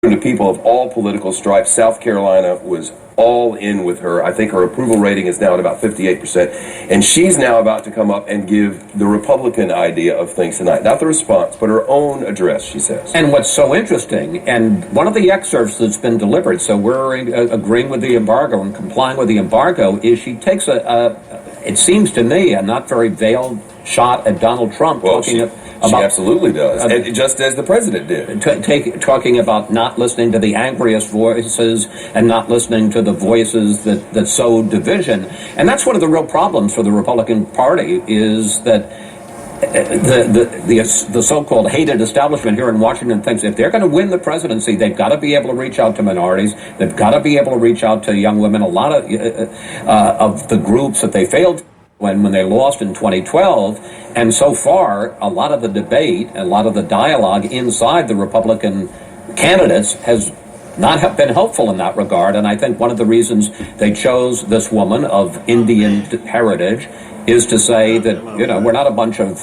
To people of all political stripes, South Carolina was all in with her. I think her approval rating is now at about 58%. And she's now about to come up and give the Republican idea of things tonight. Not the response, but her own address, she says. And what's so interesting, and one of the excerpts that's been delivered, so we're agreeing with the embargo and complying with the embargo, is she takes it seems to me, a not very veiled shot at Donald Trump. Well, she absolutely does, and just as the president did. Talking about not listening to the angriest voices and not listening to the voices that sow division. And that's one of the real problems for the Republican Party, is that the so-called hated establishment here in Washington thinks if they're going to win the presidency, they've got to be able to reach out to minorities. They've got to be able to reach out to young women. A lot of the groups that they failed when they lost in 2012, and so far, a lot of the debate, a lot of the dialogue inside the Republican candidates has not been helpful in that regard. And I think one of the reasons they chose this woman of Indian heritage is to say that, we're not a bunch of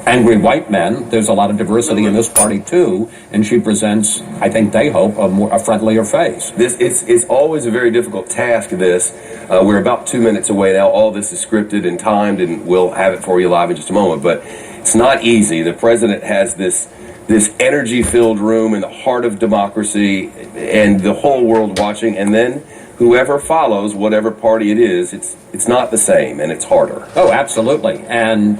angry white men. There's a lot of diversity in this party too, and she presents, I think they hope, a friendlier face. It's always a very difficult task, this. We're about 2 minutes away now. All this is scripted and timed, and we'll have it for you live in just a moment. But it's not easy. The president has this energy-filled room in the heart of democracy and the whole world watching, and then whoever follows, whatever party it is, it's not the same, and it's harder. Oh, absolutely. And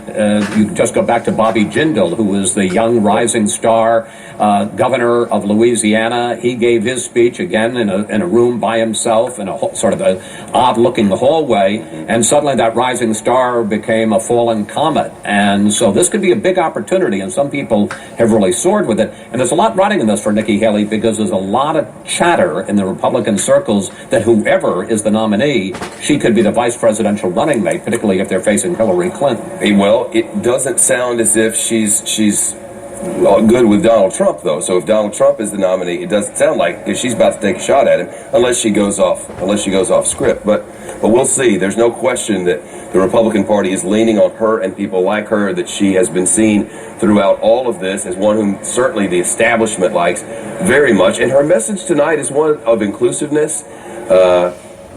you just go back to Bobby Jindal, who was the young rising star governor of Louisiana. He gave his speech, again, in a room by himself, in a sort of an odd-looking hallway, and suddenly that rising star became a falling comet. And so this could be a big opportunity, and some people have really soared with it. And there's a lot riding in this for Nikki Haley, because there's a lot of chatter in the Republican circles that whoever is the nominee, she could be the vice presidential running mate, particularly if they're facing Hillary Clinton. Well, it doesn't sound as if she's good with Donald Trump, though. So if Donald Trump is the nominee, it doesn't sound like if she's about to take a shot at him, unless she goes off script. But we'll see. There's no question that the Republican Party is leaning on her and people like her, that she has been seen throughout all of this as one whom certainly the establishment likes very much. And her message tonight is one of inclusiveness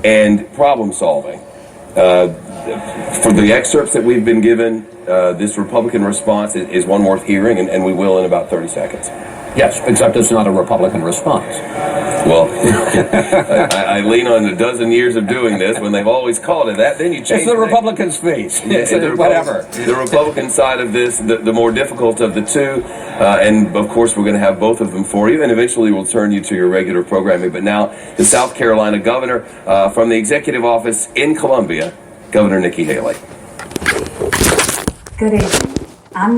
and problem solving. For the excerpts that we've been given, this Republican response is one worth hearing, and we will in about 30 seconds. Yes, except it's not a Republican response. Well, I lean on a dozen years of doing this. When they've always called it that, then you change it. It's the Republican speech. Whatever. The Republican side of this, the more difficult of the two, and of course we're going to have both of them for you, and eventually we'll turn you to your regular programming. But now, the South Carolina governor from the executive office in Columbia, Governor Nikki Haley. Good evening. I'm Nikki.